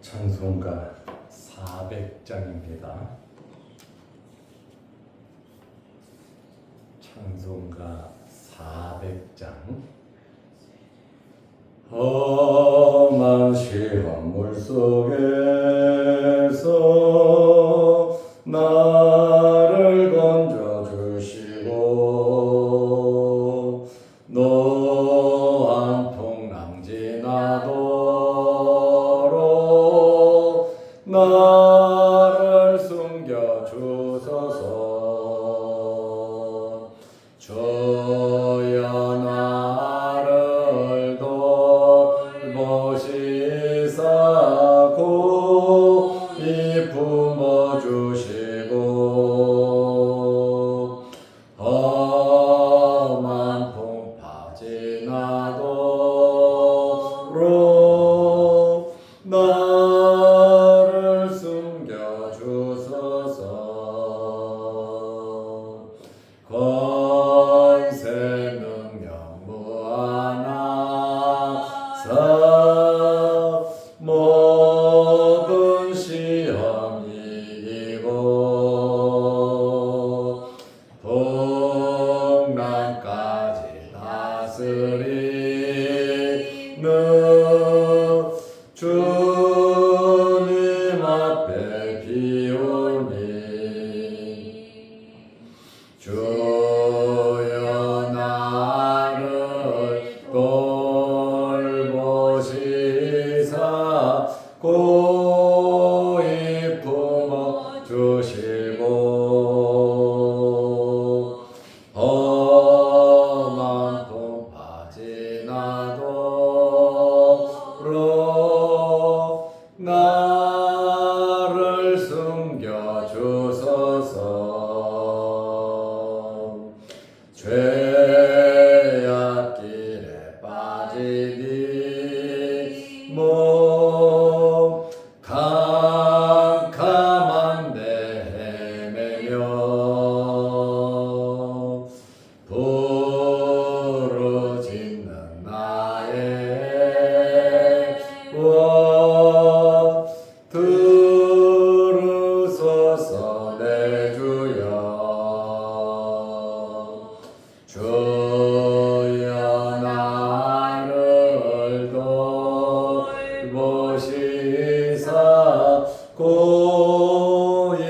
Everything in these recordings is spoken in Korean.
찬송가 400장입니다. 찬송가 400장. 험한 시험 물속에서 나를 건져주시고 노한 풍랑 지나도록 나를 숨겨주소서. 주여 나를 돌보시사 고이 품어주시고 험한 풍파 지나도록 나를 숨겨주소서. 권세 능력 무한하사 모든 시험 이기고 풍랑까지 다스리는 주님 앞에 비오니 주여 나를 돌보시사 고이 품어주시고 험한 풍파 지나도록 나를 숨겨주소서. 죄악길에 빠지니 몸 캄캄한데 헤매며 부르짖는 나의 원 들으소서 내 주여. 주여 나를 돌보시사 고이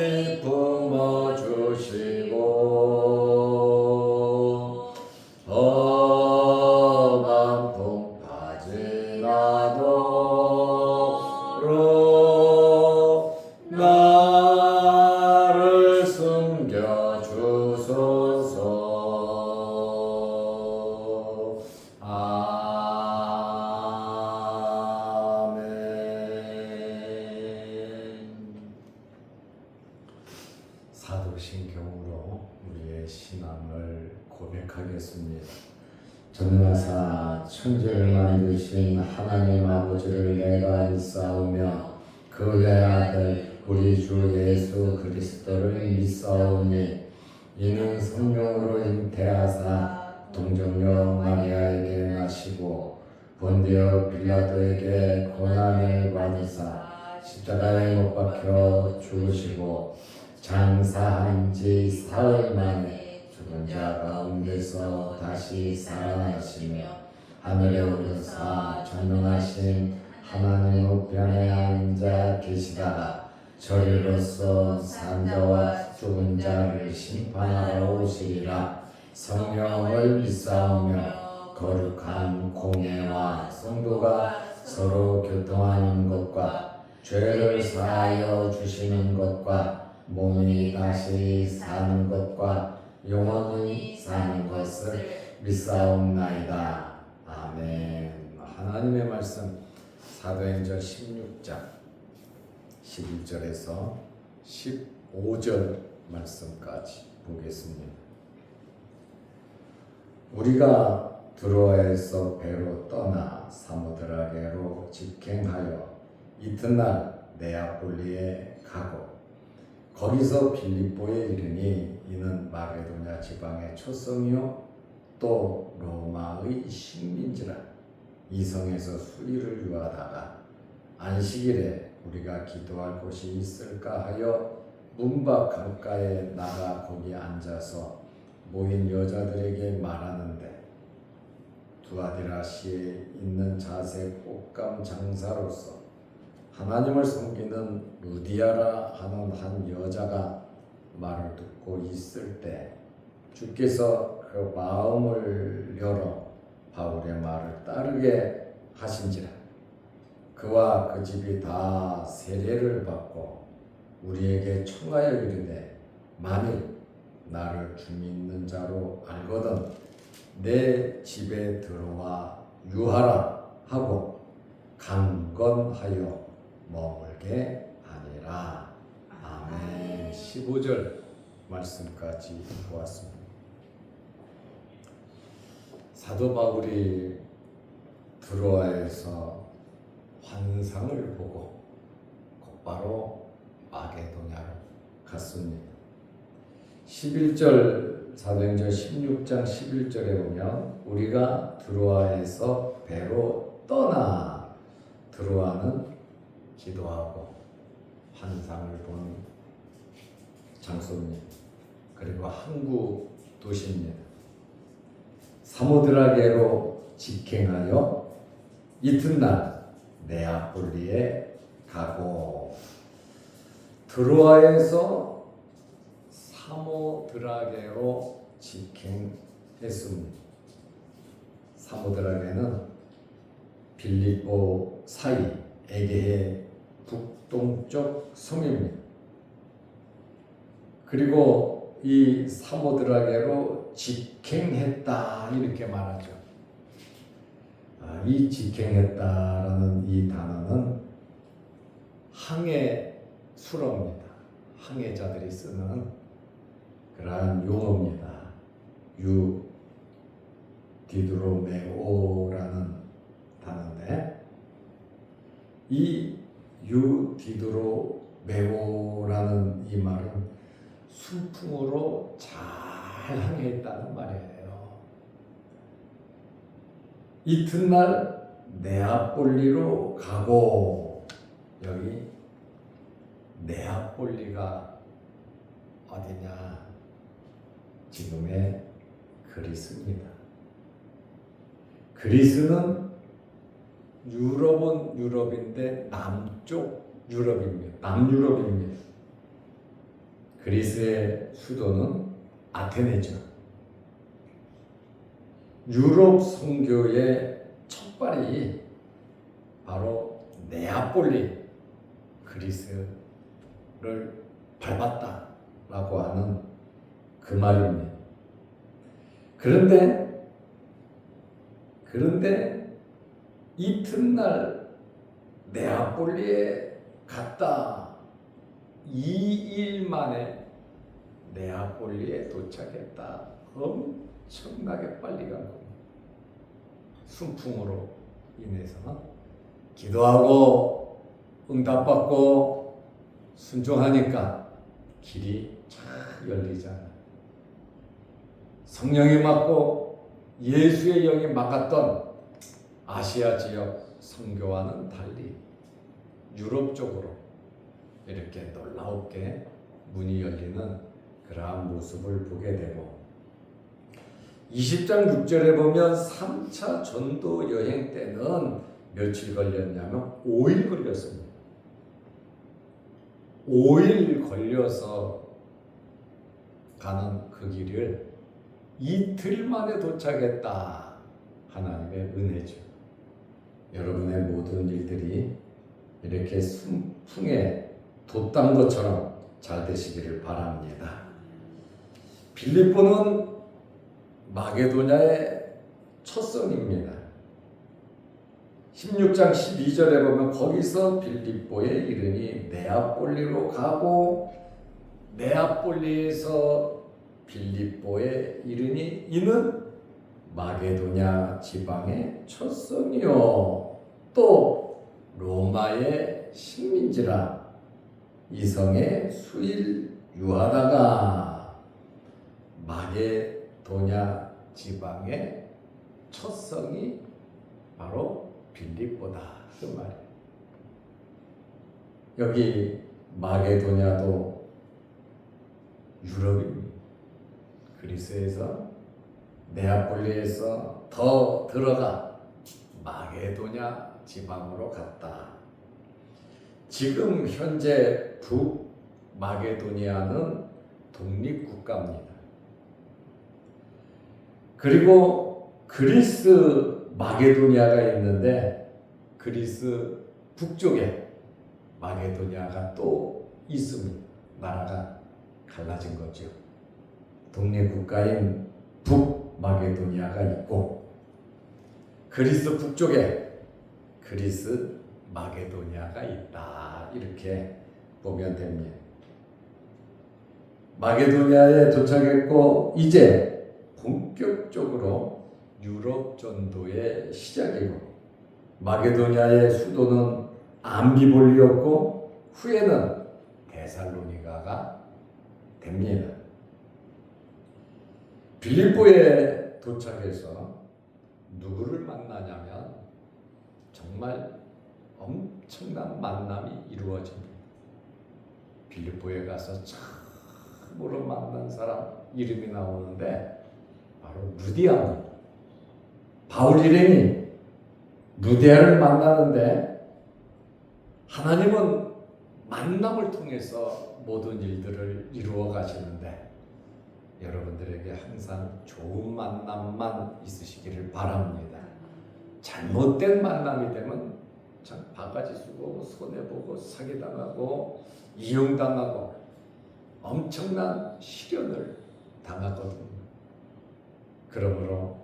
품어주시고 험한 풍파 지나도록 나를 숨겨주소서. 사도신경으로 우리의 신앙을 고백하겠습니다. 전능하사 천지를 만드신 하나님 아버지를 내가 믿사오며 그 외아들 우리 주 예수 그리스도를 믿사오니 이는 성령으로 잉태하사 동정녀 마리아에게 나시고 본디오 빌라도에게 고난을 받으사 십자가에 못 박혀 죽으시고 장사한 지 사흘 만에 죽은 자 가운데서 다시 살아나시며 하늘에 오르사 전능하신 하나님 우편에 앉아 계시다가 저리로서 산자와 죽은 자를 심판하러 오시리라. 성령을 믿사오며 거룩한 공예와 성도가 서로 교통하는 것과 죄를 사하여 주시는 것과 몸이 다시 사는 것과 영원히 사는 것을 믿사옵나이다. 아멘. 하나님의 말씀 사도행전 16장 11절에서 15절 말씀까지 보겠습니다. 우리가 드로아에서 배로 떠나 사모드라게로 직행하여 이튿날 네아폴리에 가고 거기서 빌립보에 이르니 이는 마게도냐 지방의 초성이요 또 로마의 식민지라. 이 성에서 수리를 유하다가 안식일에 우리가 기도할 곳이 있을까 하여 문밖 강가에 나가 거기 앉아서 모인 여자들에게 말하는데 두아디라시에 있는 자색 꽃감 장사로서 하나님을 섬기는 루디아라 하는 한 여자가 말을 듣고 있을 때 주께서 그 마음을 열어 바울의 말을 따르게 하신지라. 그와 그 집이 다 세례를 받고 우리에게 청하여 이르되 만일 나를 주 믿는 자로 알거든 내 집에 들어와 유하라 하고 강건하여 머물게 하니라. 아멘. 15절 말씀까지 보았습니다. 사도 바울이 드로아에서 환상을 보고 곧바로 마게도냐로 갔습니다. 11절 사도행전 16장 11절에 보면 우리가 드로아에서 배로 떠나, 드로아는 기도하고 환상을 본 장소입니다. 그리고 항구 도시입니다. 사모드라게로 직행하여 이튿날 네아폴리에 가고, 드로아에서 사모드라게로 직행했습니다. 사모드라게는 빌립보 사이 에게해 북동쪽 섬입니다. 그리고 이 사모드라게로 직행했다 이렇게 말하죠. 이 직행했다라는 이 단어는 항해 수로입니다. 항해자들이 쓰는 그러한 용어입니다. 디드로메오라는 단어인데, 이 디드로메오라는 이 말은 순풍으로 잘 항해했다는 말이에요. 이튿날 네아폴리로 가고, 여기 네아폴리가 어디냐? 지금의 그리스입니다. 그리스는 유럽은 유럽인데 남쪽 유럽입니다. 남유럽입니다. 그리스의 수도는 아테네죠. 유럽 선교의 첫발이 바로 네아폴리, 그리스를 밟았다라고 하는 그 말입니다. 그런데 이튿날 네아폴리에 갔다 2일 만에 네아폴리에 도착했다. 엄청나게 빨리 간 겁니다. 순풍으로 인해서 기도하고 응답받고 순종하니까 길이 쫙 열리잖아요. 성령이 막고 예수의 영이 막았던 아시아 지역 선교와는 달리 유럽 쪽으로 이렇게 놀랍게 문이 열리는 그러한 모습을 보게 되고, 20장 6절에 보면 3차 전도 여행 때는 며칠 걸렸냐면 5일 걸렸습니다. 5일 걸려서 가는 그 길을 이틀 만에 도착했다. 하나님의 은혜죠. 여러분의 모든 일들이 이렇게 순풍에 돛단 것처럼 잘 되시기를 바랍니다. 빌립보는 마게도냐의 첫 성입니다. 16장 12절에 보면 거기서 빌립보에 이르니 네아폴리로 가고, 네아폴리에서 빌립보에 이르니 이는 마게도냐 지방의 첫 성이요 또 로마의 식민지라. 이 성에 수일 유하다가 마게도냐 지방의 첫 성이 바로 빌립보다 그 말이에요. 여기 마게도냐도 유럽입니다. 그리스에서 네아폴리에서 더 들어가 마게도냐 지방으로 갔다. 지금 현재 북마게도니아는 독립국가입니다. 그리고 그리스 마게도니아가 있는데 그리스 북쪽에 마게도니아가 또 있습니다. 나라가 갈라진 거죠. 독립국가인 북마게도니아가 있고 그리스 북쪽에 그리스 마게도니아가 있다. 이렇게 보면 됩니다. 마게도니아에 도착했고 이제 본격적으로 유럽 전도의 시작이고 마게도니아의 수도는 암비볼리였고 후에는 데살로니가가 됩니다. 빌립보에 도착해서 누구를 만나냐면 정말 엄청난 만남이 이루어집니다. 빌립보에 가서 참으로 만난 사람 이름이 나오는데 바로 루디아입니다. 바울 일행이 루디아를 만나는데 하나님은 만남을 통해서 모든 일들을 이루어 가시는데 여러분들에게 항상 좋은 만남만 있으시기를 바랍니다. 잘못된 만남이 되면 참 바가지 쓰고 손해보고 사기당하고 이용당하고 엄청난 시련을 당하거든요. 그러므로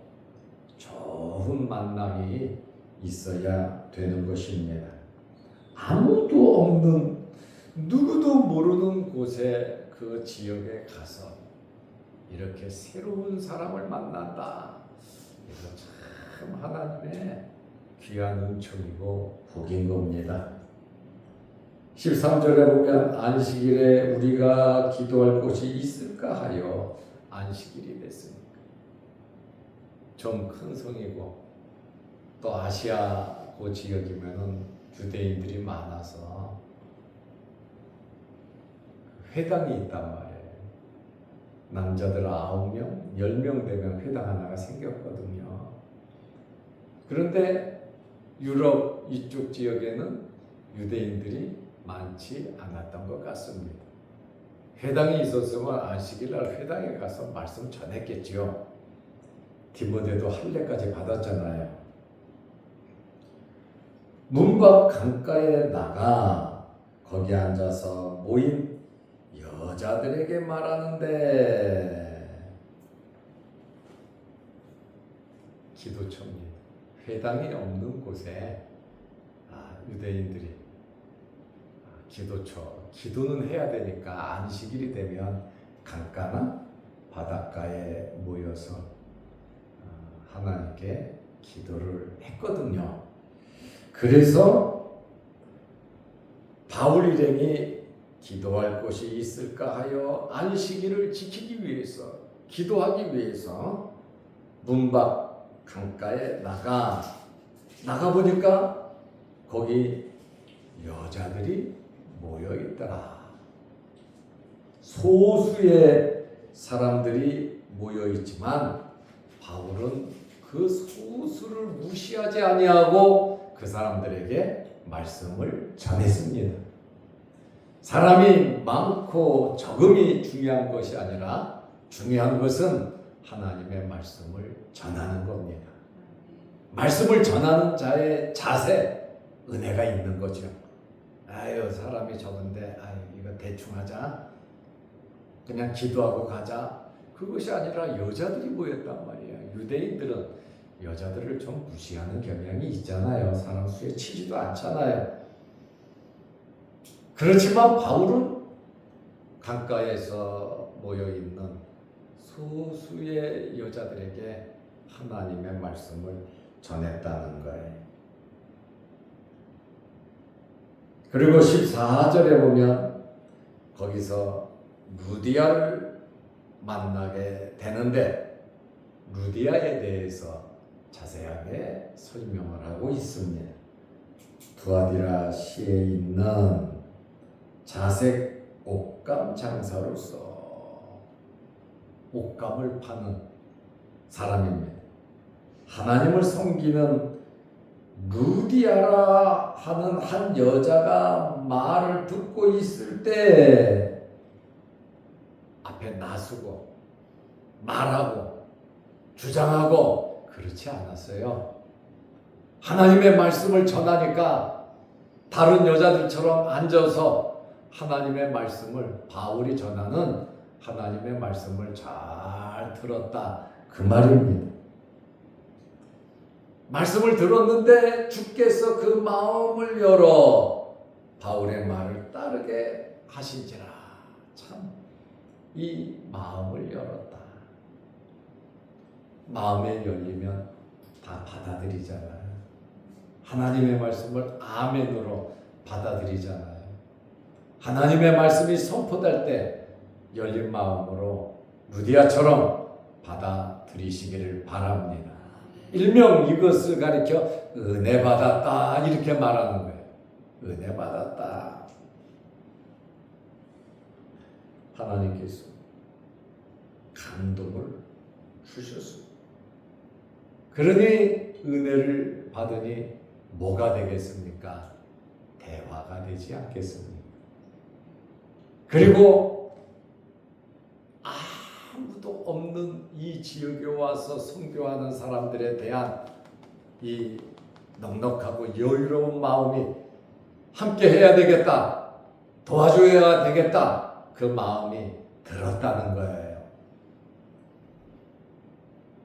좋은 만남이 있어야 되는 것입니다. 아무도 없는 누구도 모르는 곳에 그 지역에 가서 이렇게 새로운 사람을 만난다. 이거 참 하나님의 귀한 은총이고 복인 겁니다. 13절에 보면 안식일에 우리가 기도할 곳이 있을까 하여 안식일이 됐습니다. 좀 큰 성이고 또 아시아 그 지역이면은 유대인들이 많아서 회당이 있단 말이에요. 남자들 9명, 10명 되면 회당 하나가 생겼거든요. 그런데 유럽 이쪽 지역에는 유대인들이 많지 않았던 것 같습니다. 회당이 있었으면 안식일날 회당에 가서 말씀 전했겠지요. 디모데도 할례까지 받았잖아요. 문밖 강가에 나가 거기 앉아서 모인 여자들에게 말하는데 기도처입니다. 회당이 없는 곳에 유대인들이 기도처, 기도는 해야 되니까 안식일이 되면 강가나 바닷가에 모여서 하나님께 기도를 했거든요. 그래서 바울 일행이 기도할 곳이 있을까 하여 안식일을 지키기 위해서 기도하기 위해서 문밖 강가에 나가보니까 거기 여자들이 모여 있더라. 소수의 사람들이 모여 있지만 바울은 그 소수를 무시하지 아니하고 그 사람들에게 말씀을 전했습니다. 사람이 많고 적음이 중요한 것이 아니라 중요한 것은 하나님의 말씀을 전하는 겁니다. 말씀을 전하는 자의 자세, 은혜가 있는 거죠. 아유, 사람이 적은데 이거 대충 하자. 그냥 기도하고 가자. 그것이 아니라 여자들이 모였단 말이에요. 유대인들은 여자들을 좀 무시하는 경향이 있잖아요. 사람 수에 치지도 않잖아요. 그렇지만 바울은 강가에서 모여있는 소수의 여자들에게 하나님의 말씀을 전했다는 거예요. 그리고 14절에 보면 거기서 루디아를 만나게 되는데 루디아에 대해서 자세하게 설명을 하고 있습니다. 두아디라 시에 있는 자색 옷감 장사로서 옷감을 파는 사람입니다. 하나님을 섬기는 루디아라 하는 한 여자가 말을 듣고 있을 때 앞에 나서고 말하고 주장하고 그렇지 않았어요. 하나님의 말씀을 전하니까 다른 여자들처럼 앉아서 하나님의 말씀을 바울이 전하는 하나님의 말씀을 잘 들었다 그 말입니다. 말씀을 들었는데 주께서 그 마음을 열어 바울의 말을 따르게 하신지라. 참 이 마음을 열었다. 마음에 열리면 다 받아들이잖아요. 하나님의 말씀을 아멘으로 받아들이잖아요. 하나님의 말씀이 선포될 때 열린 마음으로 루디아처럼 받아들이시기를 바랍니다. 일명 이것을 가리켜 은혜 받았다 이렇게 말하는 거예요. 은혜 받았다. 하나님께서 감동을 주셨습니다. 그러니 은혜를 받으니 뭐가 되겠습니까? 대화가 되지 않겠습니까? 그리고 아무도 없는 이 지역에 와서 선교하는 사람들에 대한 이 넉넉하고 여유로운 마음이 함께 해야 되겠다, 도와줘야 되겠다, 그 마음이 들었다는 거예요.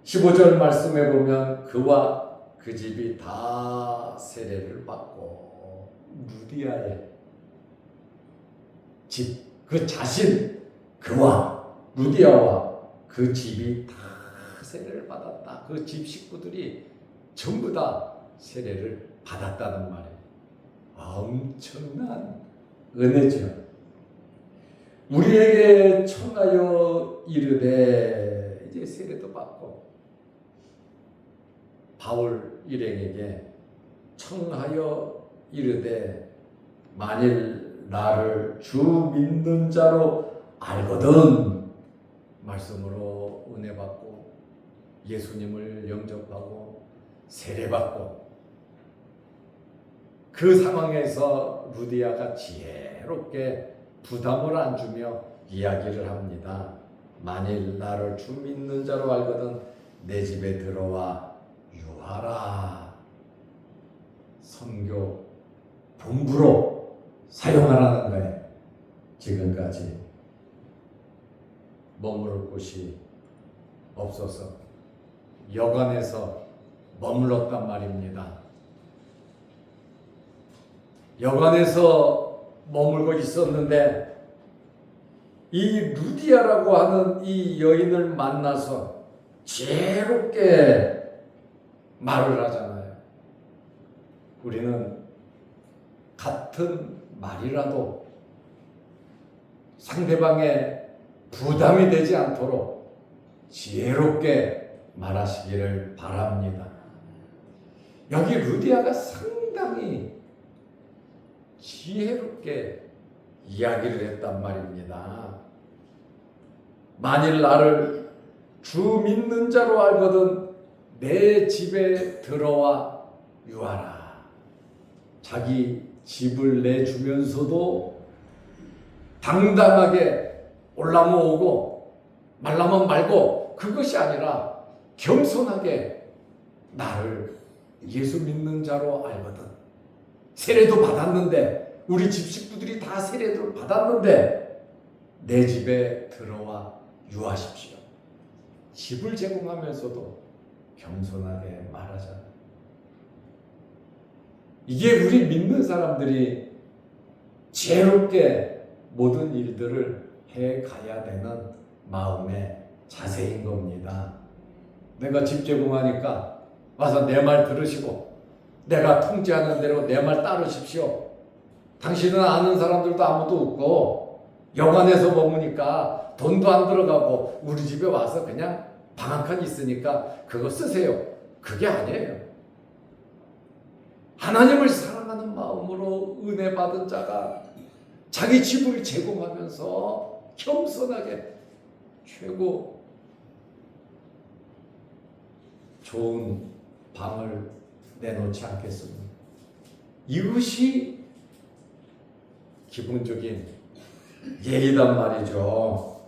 15절 말씀에 보면 그와 그 집이 다 세례를 받고 루디아의 집, 그 자신, 그와 루디아와 그 집이 다 세례를 받았다. 그 집 식구들이 전부 다 세례를 받았다는 말이에요. 엄청난 은혜죠. 우리에게 청하여 이르되 이제 세례도 받고 바울 일행에게 청하여 이르되 만일 나를 주 믿는 자로 알거든 말씀으로 은혜 받고 예수님을 영접하고 세례 받고 그 상황에서 루디아가 지혜롭게 부담을 안 주며 이야기를 합니다. 만일 나를 주 믿는 자로 알거든 내 집에 들어와 유하라. 선교 본부로 사용하라는 거예요. 지금까지 머무를 곳이 없어서 여관에서 머물렀단 말입니다. 여관에서 머물고 있었는데 이 루디아라고 하는 이 여인을 만나서 지혜롭게 말을 하잖아요. 우리는 같은 말이라도 상대방의 부담이 되지 않도록 지혜롭게 말하시기를 바랍니다. 여기 루디아가 상당히 지혜롭게 이야기를 했단 말입니다. 만일 나를 주 믿는 자로 알거든 내 집에 들어와 유하라. 자기 집을 내주면서도 당당하게 올라면 오고 말라면 말고 그것이 아니라 겸손하게 나를 예수 믿는 자로 알거든. 세례도 받았는데 우리 집 식구들이 다 세례도 받았는데 내 집에 들어와 유하십시오. 집을 제공하면서도 겸손하게 말하잖아요. 이게 우리 믿는 사람들이 지혜롭게 모든 일들을 해가야 되는 마음의 자세인 겁니다. 내가 집 제공하니까 와서 내 말 들으시고 내가 통제하는 대로 내 말 따르십시오. 당신은 아는 사람들도 아무도 없고 여관에서 머무니까 돈도 안 들어가고 우리 집에 와서 그냥 방 한 칸 있으니까 그거 쓰세요. 그게 아니에요. 하나님을 사랑하는 마음으로 은혜 받은 자가 자기 집을 제공하면서 겸손하게 최고 좋은 방을 내놓지 않겠습니까? 이것이 기본적인 예의란 말이죠.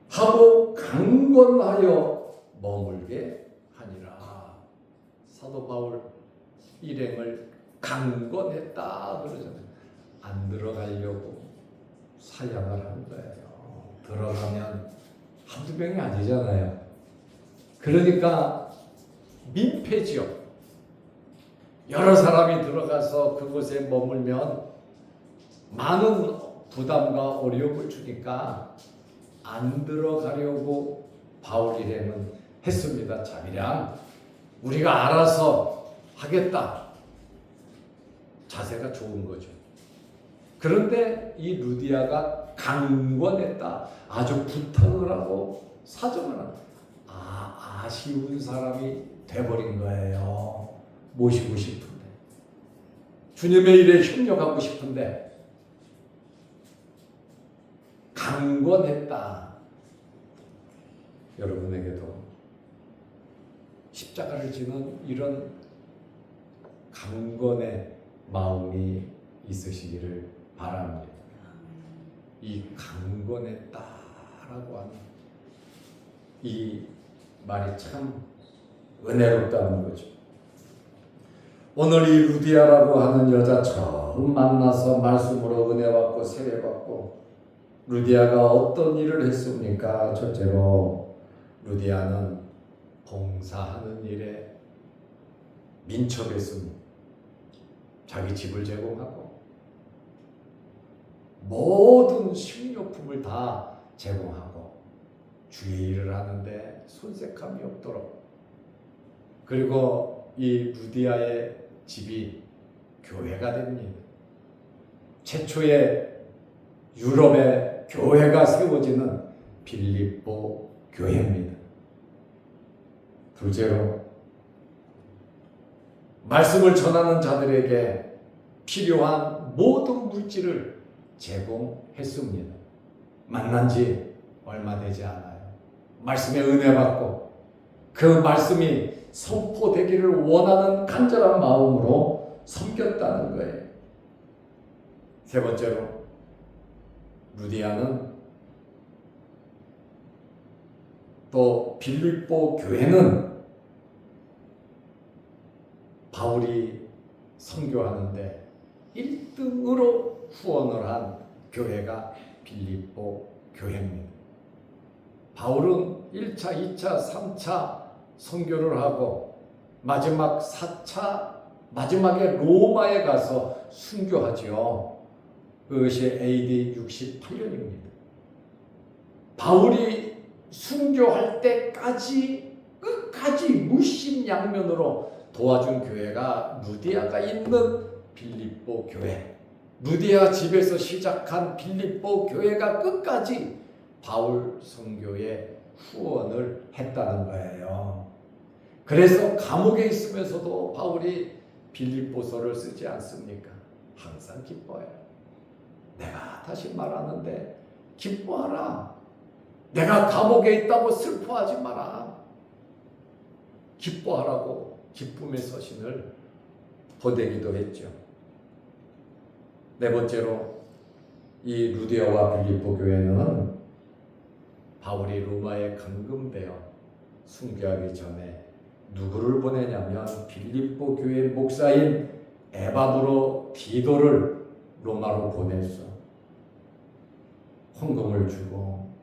하고 강권하여 머물게 하니라. 사도 바울 일행을 강권했다 그러잖아요. 안 들어가려고 사양을 한 거예요. 들어가면 한두 명이 아니잖아요. 그러니까 민폐지요. 여러 사람이 들어가서 그곳에 머물면 많은 부담과 어려움을 주니까 안 들어가려고 바울 일행은 했습니다. 자기랑 우리가 알아서 하겠다. 자세가 좋은 거죠. 그런데 이 루디아가 강권했다. 아주 부탁을 하고 사정을 하고 아쉬운 사람이 돼버린 거예요. 모시고 싶은데 주님의 일에 협력하고 싶은데 강권했다. 여러분에게도 십자가를 지는 이런 강권의 마음이 있으시기를 바랍니다. 이 강권했다라고 하는 이 말이 참 은혜롭다는 거죠. 오늘 이 루디아라고 하는 여자 처음 만나서 말씀으로 은혜 받고 세례 받고 루디아가 어떤 일을 했습니까? 첫째로 루디아는 봉사하는 일에 민첩했습니다. 자기 집을 제공하고 모든 식료품을 다 제공하고 주의 일을 하는데 손색함이 없도록 그리고 이 루디아의 집이 교회가 됩니다. 최초의 유럽의 교회가 세워지는 빌립보 교회입니다. 둘째로 말씀을 전하는 자들에게 필요한 모든 물질을 제공했습니다. 만난 지 얼마 되지 않아요. 말씀에 은혜 받고 그 말씀이 선포되기를 원하는 간절한 마음으로 섬겼다는 거예요. 세 번째로 루디아는 또 빌립보 교회는 바울이 선교하는데 1등으로 후원을 한 교회가 빌립보 교회입니다. 바울은 1차, 2차, 3차 선교를 하고 마지막 4차 마지막에 로마에 가서 순교하죠. 그것이 AD 68년입니다. 바울이 순교할 때까지 끝까지 무심양면으로 도와준 교회가 루디아가 있는 빌립보 교회. 루디아 집에서 시작한 빌립보 교회가 끝까지 바울 선교에 후원을 했다는 거예요. 그래서 감옥에 있으면서도 바울이 빌립보서를 쓰지 않습니까? 항상 기뻐해요. 내가 다시 말하는데 기뻐하라. 내가 감옥에 있다고 슬퍼하지 마라. 기뻐하라고 기쁨의 서신을 보내기도 했죠. 네 번째로 이 루디아와 빌립보 교회는 바울이 로마에 감금되어 순교하기 전에 누구를 보내냐면 빌립보 교회 목사인 에바브로 디도를 로마로 보내서 헌금을 주고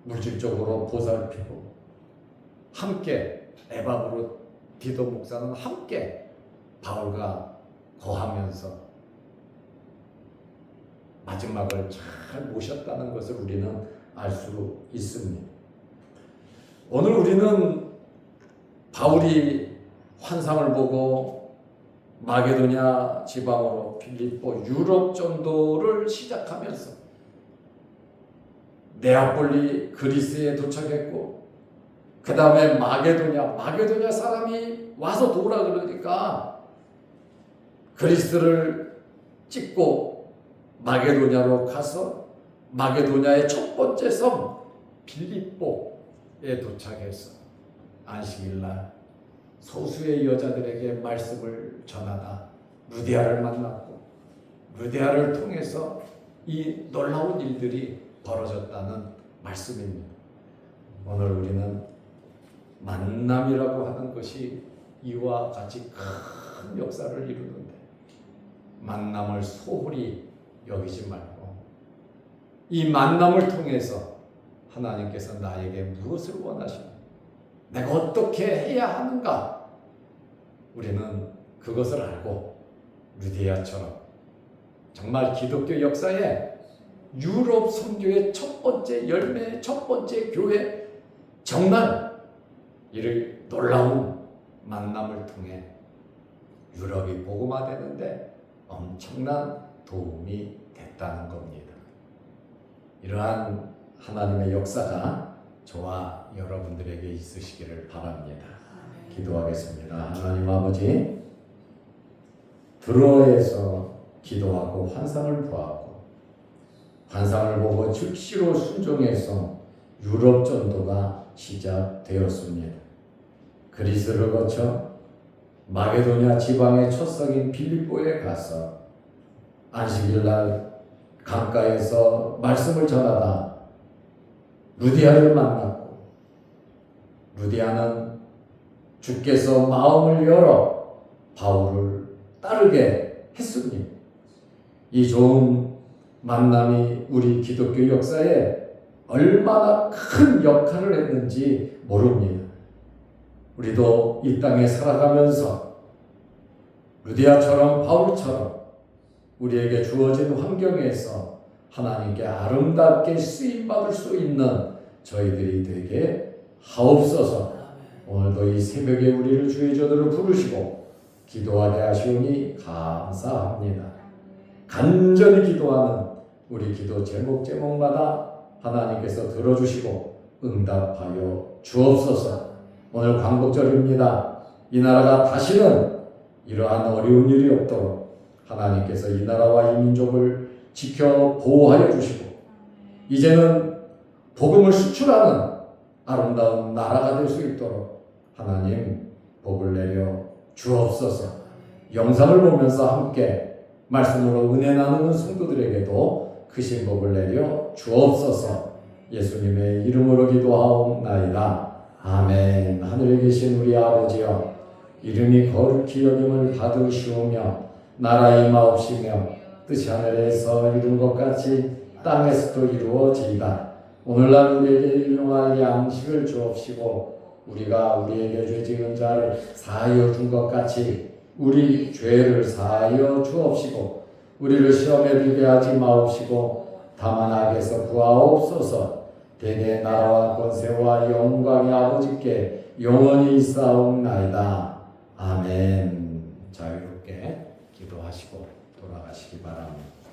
물질적으로 보살피고 함께 에바브로 디도 목사는 함께 바울과 거하면서 마지막을 잘 모셨다는 것을 우리는 알 수 있습니다. 오늘 우리는 바울이 환상을 보고 마게도냐 지방으로 필리포 유럽 전도를 시작하면서 네아폴리 그리스에 도착했고 그 다음에 마게도냐 사람이 와서 도우라 그러니까 그리스를 찍고 마게도냐로 가서 마게도냐의 첫 번째 섬 빌립보에 도착해서 안식일날 소수의 여자들에게 말씀을 전하다 루디아를 만났고 루디아를 통해서 이 놀라운 일들이 벌어졌다는 말씀입니다. 오늘 우리는 만남이라고 하는 것이 이와 같이 큰 역사를 이루는데 만남을 소홀히 여기지 말고 이 만남을 통해서 하나님께서 나에게 무엇을 원하시는가, 내가 어떻게 해야 하는가, 우리는 그것을 알고 루디아처럼 정말 기독교 역사에 유럽 선교의 첫 번째 열매, 첫 번째 교회, 정말 이를 놀라운 만남을 통해 유럽이 복음화되는데 엄청난 도움이 됐다는 겁니다. 이러한 하나님의 역사가 저와 여러분들에게 있으시기를 바랍니다. 기도하겠습니다. 하나님 아버지, 드로에서 기도하고 환상을 보았고 환상을 보고 즉시로 순종해서 유럽 전도가 시작되었습니다. 그리스를 거쳐 마게도냐 지방의 첫 성인 빌립보에 가서 안식일날 강가에서 말씀을 전하다 루디아를 만났고 루디아는 주께서 마음을 열어 바울을 따르게 했습니다. 이 좋은 만남이 우리 기독교 역사에 얼마나 큰 역할을 했는지 모릅니다. 우리도 이 땅에 살아가면서 루디아처럼 바울처럼 우리에게 주어진 환경에서 하나님께 아름답게 쓰임받을 수 있는 저희들이 되게 하옵소서. 오늘도 이 새벽에 우리를 주의 전으로 부르시고 기도하게 하시오니 감사합니다. 간절히 기도하는 우리 기도 제목마다 하나님께서 들어주시고 응답하여 주옵소서. 오늘 광복절입니다. 이 나라가 다시는 이러한 어려운 일이 없도록 하나님께서 이 나라와 이 민족을 지켜 보호하여 주시고 이제는 복음을 수출하는 아름다운 나라가 될 수 있도록 하나님 복을 내려 주옵소서. 영상을 보면서 함께 말씀으로 은혜 나누는 성도들에게도 크신 복을 내려 주옵소서. 예수님의 이름으로 기도하옵나이다. 아멘. 하늘에 계신 우리 아버지여, 이름이 거룩히 여김을 받으시오며 나라의 임하옵시며 뜻이 하늘에서 이룬 것 같이 땅에서도 이루어지이다. 오늘날 우리에게 일용할 양식을 주옵시고 우리가 우리에게 죄 지은 자를 사하여 준 것 같이 우리 죄를 사하여 주옵시고 우리를 시험에 들게 하지 마옵시고 다만 악에서 구하옵소서. 대대 나라와 권세와 영광이 아버지께 영원히 있사옵나이다. 아멘. 자유롭게 기도하시고 돌아가시기 바랍니다.